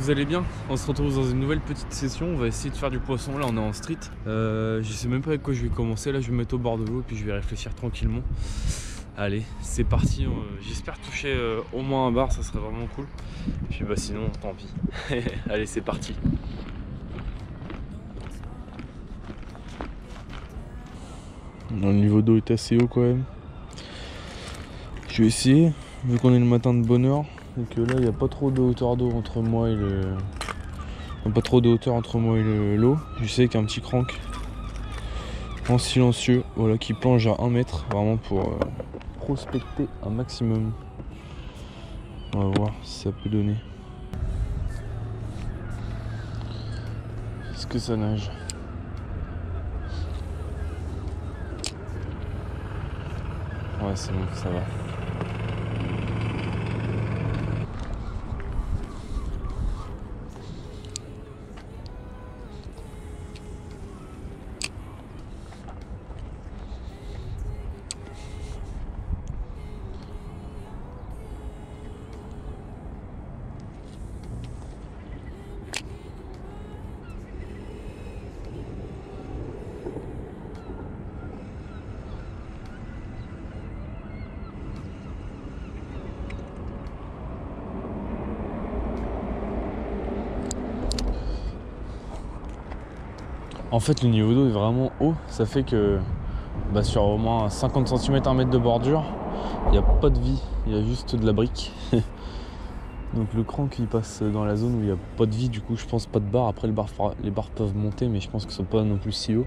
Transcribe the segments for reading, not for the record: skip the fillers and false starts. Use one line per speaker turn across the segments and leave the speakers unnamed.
vous allez bien? On se retrouve dans une nouvelle petite session. On va essayer de faire du poisson. Là on est en street. Je sais même pas avec quoi je vais commencer. Là je vais me mettre au bord de l'eau et puis je vais réfléchir tranquillement. Allez, c'est parti. J'espère toucher au moins un bar, ça serait vraiment cool. Et puis bah sinon tant pis. Allez, c'est parti. Le niveau d'eau est assez haut quand même. Je vais essayer, vu qu'on est le matin de bonne heure et que là il n'y a pas trop de hauteur d'eau entre moi et le. Pas trop de hauteur entre moi et l'eau. Je sais qu'il y a un petit crank en silencieux, voilà, qui plonge à 1 mètre, vraiment pour prospecter un maximum. On va voir si ça peut donner. Est-ce que ça nage? Ouais, c'est bon, ça va. En fait, le niveau d'eau est vraiment haut, ça fait que sur au moins 50 cm, 1 mètre de bordure, il n'y a pas de vie, il y a juste de la brique. Donc le crank il passe dans la zone où il n'y a pas de vie, du coup je pense pas de barre. Après les barres peuvent monter, mais je pense que ce sont pas non plus si haut.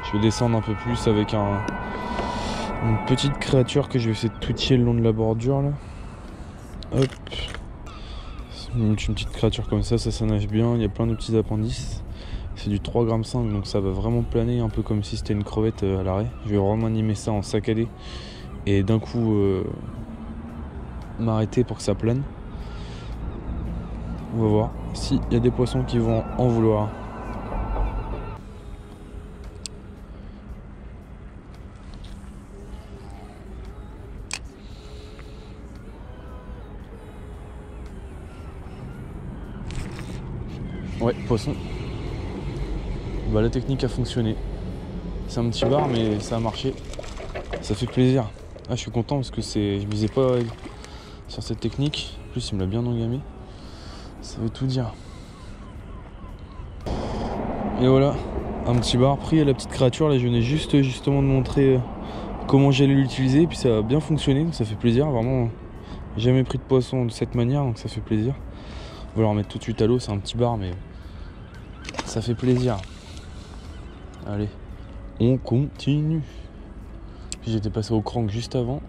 Je vais descendre un peu plus avec une petite créature que je vais essayer de twitcher le long de la bordure là. Hop. Une petite créature comme ça nage bien, il y a plein de petits appendices. C'est du 3,5 g, donc ça va vraiment planer un peu comme si c'était une crevette à l'arrêt. Je vais vraiment animer ça en saccadé et d'un coup m'arrêter pour que ça plane. On va voir s'il y a des poissons qui vont en vouloir. Ouais, poisson. Bah, la technique a fonctionné. C'est un petit bar mais ça a marché. Ça fait plaisir. Ah, je suis content parce que je misais pas sur cette technique. En plus il me l'a bien engamé. Ça veut tout dire. Et voilà, un petit bar pris à la petite créature. Là je venais justement de montrer comment j'allais l'utiliser. Et puis ça a bien fonctionné, donc ça fait plaisir. Vraiment, jamais pris de poisson de cette manière, donc ça fait plaisir. On va le remettre tout de suite à l'eau, c'est un petit bar mais ça fait plaisir. Allez, on continue. J'étais passé au crank juste avant,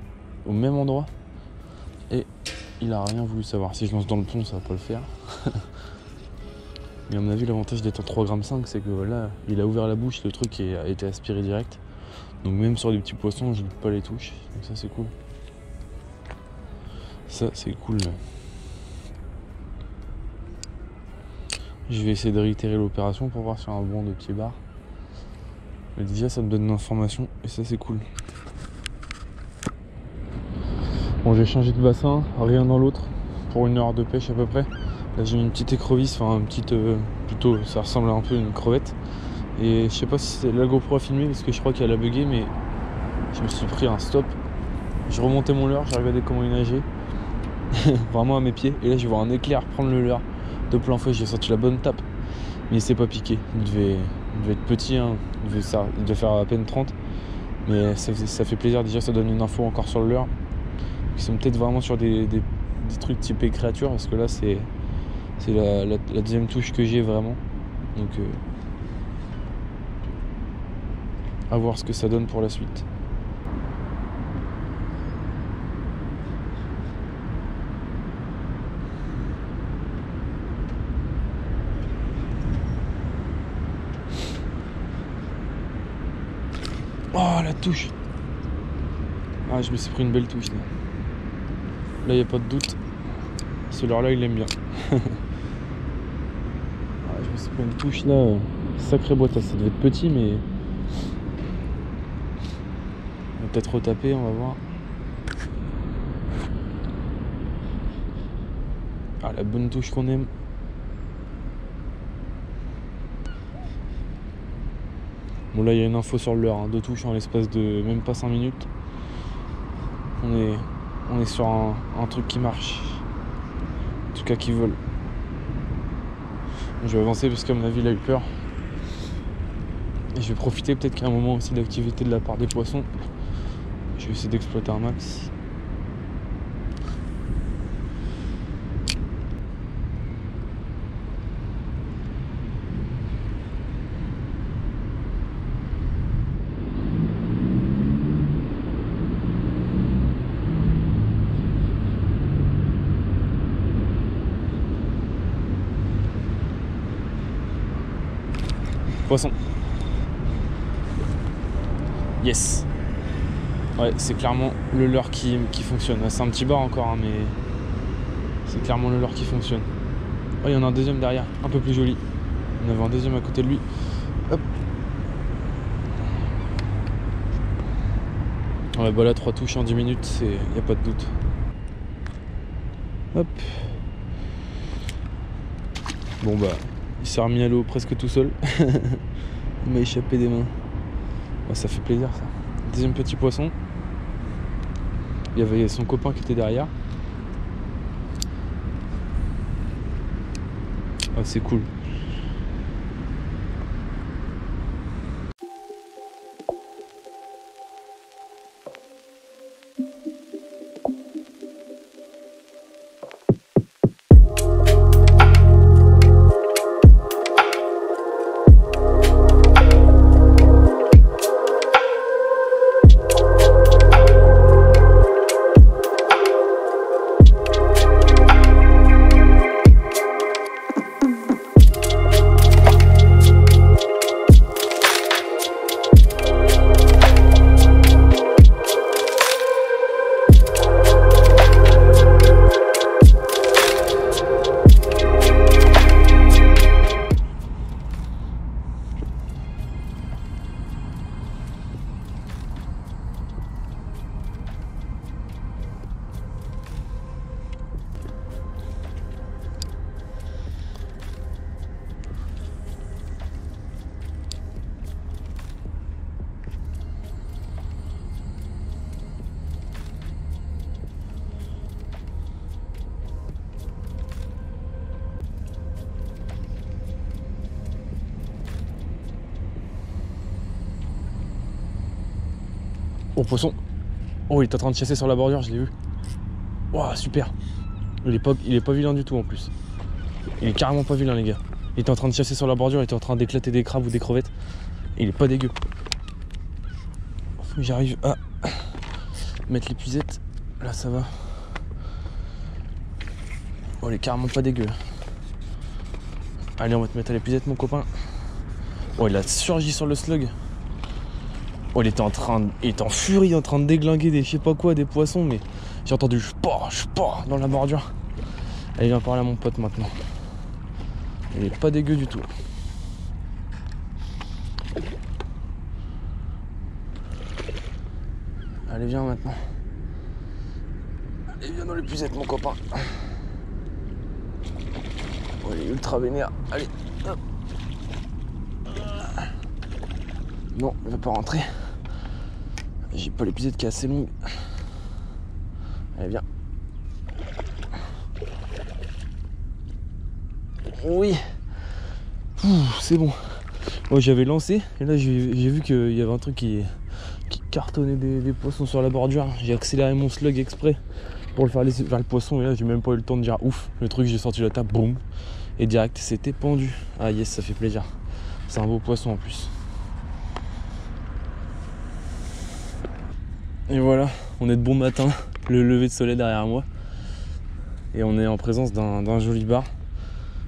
au même endroit, et il a rien voulu savoir. Si je lance dans le pont, ça va pas le faire. Mais à mon avis, l'avantage d'être à 3,5 g, c'est que là, il a ouvert la bouche, le truc a été aspiré direct. Donc même sur des petits poissons, je ne pas les touches. Donc ça, c'est cool. Ça, c'est cool. Je vais essayer de réitérer l'opération pour voir sur un banc de pied bar. Mais déjà, ça me donne une information et ça, c'est cool. Bon, j'ai changé de bassin, rien dans l'autre, pour 1 heure de pêche à peu près. Là j'ai mis une petite écrevisse, enfin une petite, plutôt ça ressemble un peu à une crevette. Et je sais pas si c'est la GoPro a filmé parce que je crois qu'elle a bugué, mais je me suis pris un stop. Je remontais mon leurre, j'ai regardé comment il nageait, vraiment à mes pieds. Et là je vois un éclair prendre le leurre de plein fouet, j'ai senti la bonne tape. Mais il s'est pas piqué, il devait être petit, hein. Il devait faire à peine 30. Mais ça fait plaisir, déjà ça donne une info encore sur le leurre. Ils sont peut-être vraiment sur des trucs typés créatures, parce que là c'est la deuxième touche que j'ai vraiment. Donc à voir ce que ça donne pour la suite. Oh la touche! Ah, je me suis pris une belle touche là. Là y a pas de doute. Ce leurre là il aime bien. Ah, je me suis pris une touche là. Sacrée boîte, ça devait être petit mais. On va peut-être retaper, on va voir. Ah, la bonne touche qu'on aime. Bon là il y a une info sur le leurre, hein, 2 touches en l'espace de même pas 5 minutes. On est sur un truc qui marche. En tout cas qui vole. Je vais avancer parce qu'à mon avis il a eu peur. Et je vais profiter peut-être qu'il y a un moment aussi d'activité de la part des poissons. Je vais essayer d'exploiter un max. Poisson. Yes. Ouais, c'est clairement le leurre qui fonctionne. C'est un petit bar encore, hein, mais c'est clairement le leurre qui fonctionne. Oh, il y en a un deuxième derrière, un peu plus joli. On avait un deuxième à côté de lui. Hop. Ouais, bah là, 3 touches en 10 minutes, y a pas de doute. Hop. Bon bah, il s'est remis à l'eau presque tout seul. Il m'a échappé des mains. Ouais, ça fait plaisir ça. Deuxième petit poisson. Il y avait son copain qui était derrière. Ah, c'est cool. Oh, poisson. Oh, il est en train de chasser sur la bordure, je l'ai vu. Wow, super. Il est pas vilain du tout en plus. Il est carrément pas vilain, les gars. Il était en train de chasser sur la bordure, il était en train d'éclater des crabes ou des crevettes. Il est pas dégueu. Faut que j'arrive à mettre l'épuisette. Là, ça va. Oh, il est carrément pas dégueu. Allez, on va te mettre à l'épuisette, mon copain. Oh, il a surgi sur le slug. Oh, il était en furie, en train de déglinguer des je sais pas quoi, des poissons, mais j'ai entendu je pars dans la bordure. Allez, viens parler à mon pote maintenant. Il est pas dégueu du tout. Allez, viens maintenant. Allez, viens dans l'épuisette, mon copain. Oh, il est ultra vénère. Allez, hop. Non, il va pas rentrer. J'ai pas l'épuisette qui est assez longue. Allez, viens. Oui. C'est bon. Moi, j'avais lancé et là j'ai vu qu'il y avait un truc qui cartonnait des poissons sur la bordure. J'ai accéléré mon slug exprès pour le faire laisser vers le poisson et là j'ai même pas eu le temps de dire ouf. Le truc, j'ai sorti la table, boum. Et direct, c'était pendu. Ah yes, ça fait plaisir. C'est un beau poisson en plus. Et voilà, on est de bon matin, le lever de soleil derrière moi. Et on est en présence d'un joli bar.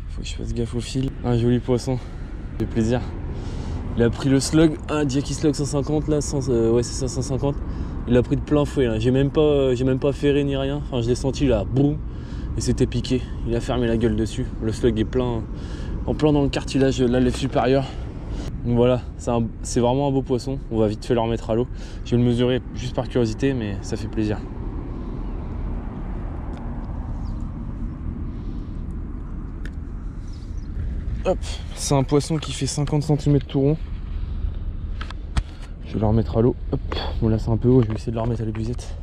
Faut que je fasse gaffe au fil. Un joli poisson, ça fait plaisir. Il a pris le slug, un Jackie Slug 150 là, ouais c'est ça 150. Il a pris de plein fouet là, j'ai même pas ferré ni rien. Enfin je l'ai senti là, boum, et c'était piqué. Il a fermé la gueule dessus. Le slug est en plein dans le cartilage, la lèvre supérieure. Donc voilà, c'est vraiment un beau poisson. On va vite fait le remettre à l'eau. Je vais le mesurer juste par curiosité, mais ça fait plaisir. Hop, c'est un poisson qui fait 50 cm tout rond. Je vais le remettre à l'eau. Hop. Bon là c'est un peu haut, je vais essayer de le remettre à l'épuisette.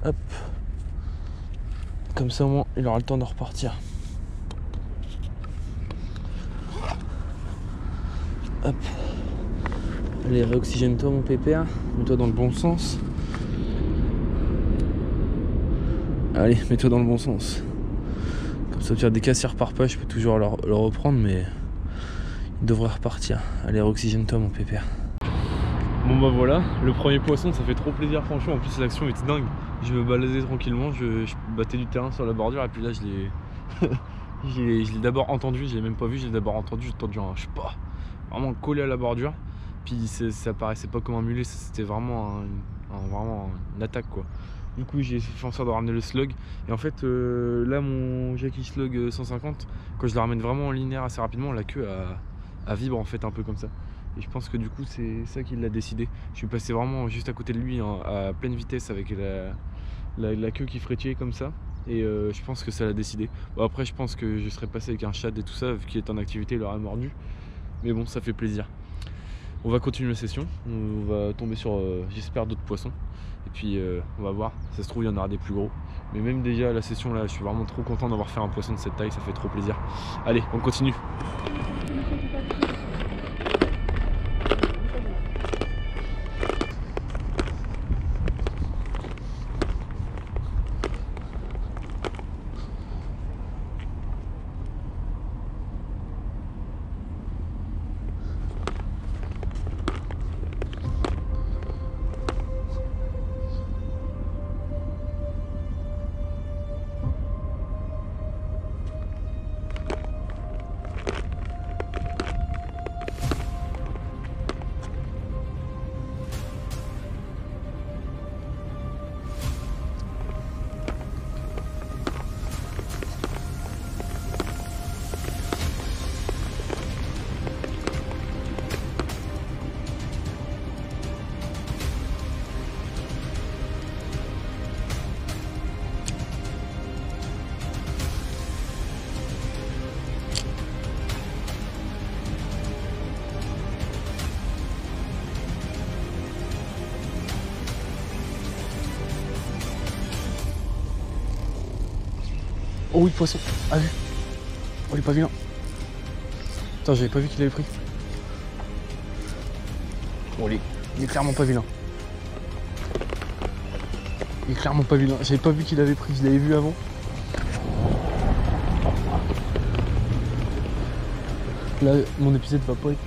Hop. Comme ça au moins il aura le temps de repartir. Hop. Allez, réoxygène-toi mon pépère. Mets-toi dans le bon sens. Allez, mets-toi dans le bon sens. Comme ça, au pire des cas, s'il repart pas, je peux toujours le reprendre, mais il devrait repartir. Allez, réoxygène-toi mon pépère. Bon bah voilà, le premier poisson, ça fait trop plaisir franchement. En plus l'action était dingue. Je me baladais tranquillement, je battais du terrain sur la bordure et puis là je l'ai d'abord entendu, je l'ai même pas vu, je l'ai d'abord entendu, j'ai entendu un, je sais pas, vraiment collé à la bordure. Puis ça paraissait pas comme un mulet, c'était vraiment vraiment une attaque quoi. Du coup j'ai fait en sorte de ramener le slug. Et en fait là mon Jackie Slug 150, quand je le ramène vraiment en linéaire assez rapidement, la queue à vibre en fait un peu comme ça. Et je pense que du coup c'est ça qui l'a décidé. Je suis passé vraiment juste à côté de lui hein, à pleine vitesse avec la queue qui frétillait comme ça. Et je pense que ça l'a décidé. Bon, après je pense que je serais passé avec un chat et tout ça, vu qu'il est en activité, il aurait mordu. Mais bon, ça fait plaisir. On va continuer la session, on va tomber sur j'espère d'autres poissons. Et puis on va voir, ça se trouve il y en aura des plus gros. Mais même déjà la session là, je suis vraiment trop content d'avoir fait un poisson de cette taille, ça fait trop plaisir. Allez, on continue. Oh oui, poisson, ah vu. Oh, il est pas vilain. Attends, j'avais pas vu qu'il avait pris. Bon, il est clairement pas vilain. Il est clairement pas vilain. J'avais pas vu qu'il avait pris, je l'avais vu avant. Là, mon épisode va pas être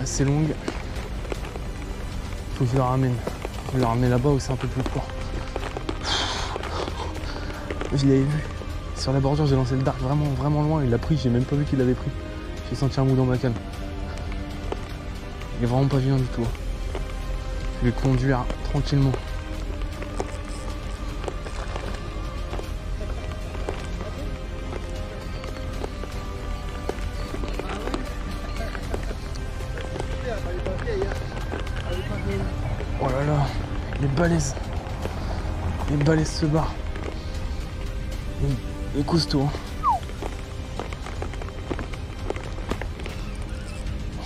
assez longue. Faut que je le ramène. Je vais le ramener là-bas où c'est un peu plus court. Je l'avais vu. Sur la bordure, j'ai lancé le dark vraiment loin. Il l'a pris, j'ai même pas vu qu'il l'avait pris. J'ai senti un mou dans ma canne. Il est vraiment pas vilain du tout. Je vais conduire tranquillement. Oh là là, il est balèze. Il est balèze ce bar. Il est costaud. Hein.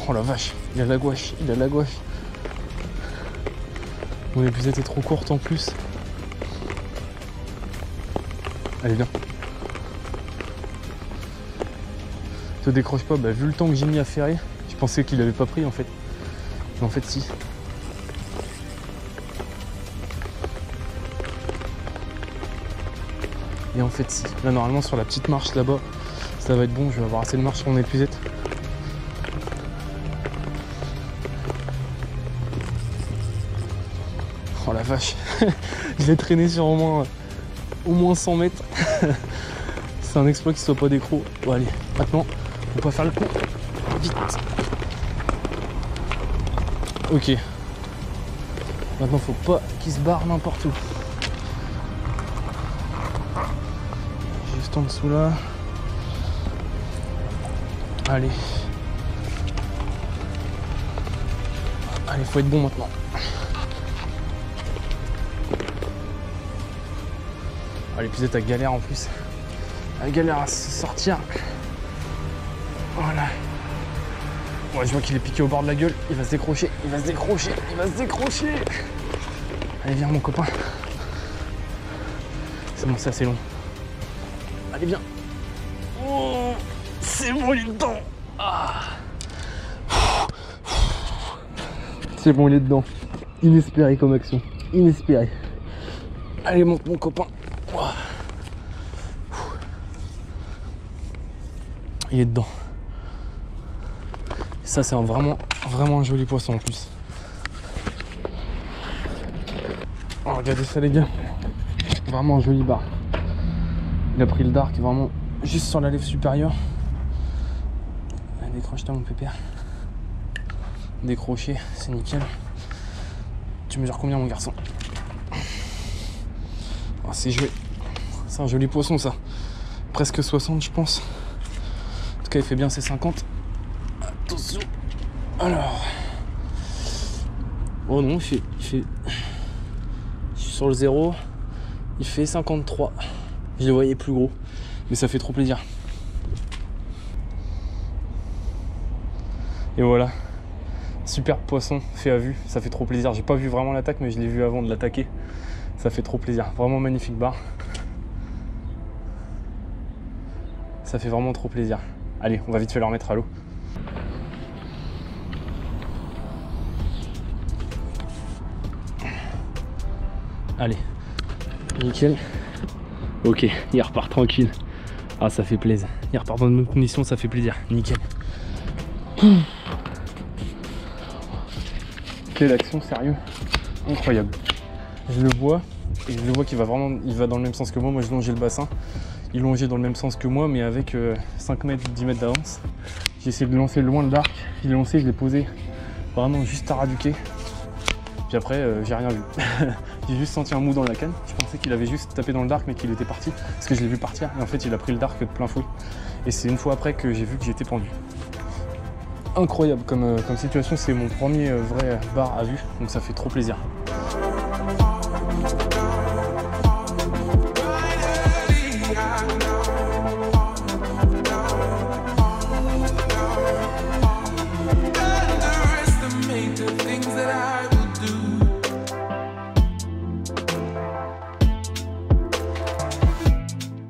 Oh la vache, il a la gouache, il a la gouache. Mon épuisette est trop courte en plus. Allez viens. Te décroche pas, bah vu le temps que j'ai mis à ferrer, je pensais qu'il avait pas pris en fait. Mais en fait si. Et en fait si. Là normalement sur la petite marche là-bas, ça va être bon, je vais avoir assez de marche sur mon épuisette. Oh la vache. Je l'ai traîné sur au moins 100 mètres. C'est un exploit qu'il soit pas d'écrou. Bon allez, maintenant, faut pas faire le coup. Vite. Ok. Maintenant faut pas qu'il se barre n'importe où. Juste en dessous là. Allez. Allez, faut être bon maintenant. Ah, l'épisode a galère en plus. Elle galère à se sortir. Voilà. Ouais, je vois qu'il est piqué au bord de la gueule. Il va se décrocher, il va se décrocher, il va se décrocher. Allez, viens mon copain. C'est bon, c'est assez long. Allez, viens. Oh, c'est bon, il est dedans. Ah. C'est bon, il est dedans. Inespéré comme action. Inespéré. Allez, monte mon copain. Oh. Il est dedans. Ça, c'est vraiment un joli poisson en plus. Oh, regardez ça les gars. Vraiment un joli bar. Il a pris le dark vraiment juste sur la lèvre supérieure. Décroche-toi mon pépère. Décroché, c'est nickel. Tu mesures combien mon garçon? Oh, c'est joli. C'est un joli poisson ça. Presque 60 je pense. En tout cas il fait bien ses 50. Attention. Alors. Oh non, je suis sur le 0. Il fait 53. Je le voyais plus gros. Mais ça fait trop plaisir. Et voilà. Super poisson fait à vue. Ça fait trop plaisir. J'ai pas vu vraiment l'attaque, mais je l'ai vu avant de l'attaquer. Ça fait trop plaisir. Vraiment magnifique bar. Ça fait vraiment trop plaisir. Allez, on va vite fait le remettre à l'eau. Allez, nickel. Ok, il repart tranquille. Ah, ça fait plaisir. Il repart dans de bonnes conditions, ça fait plaisir. Nickel. Quelle action, sérieux. Incroyable. Je le vois, et je le vois qu'il va vraiment, il va dans le même sens que moi. Moi, je longeais le bassin. Il longeait dans le même sens que moi, mais avec 5 mètres, 10 mètres d'avance. J'ai essayé de lancer loin le dark. Il est lancé, je l'ai posé vraiment juste à raduquer. Puis après, j'ai rien vu. J'ai juste senti un mou dans la canne. Je pensais qu'il avait juste tapé dans le dark, mais qu'il était parti. Parce que je l'ai vu partir. Et en fait, il a pris le dark de plein fouet. Et c'est une fois après que j'ai vu que j'étais pendu. Incroyable comme situation. C'est mon premier vrai bar à vue. Donc ça fait trop plaisir.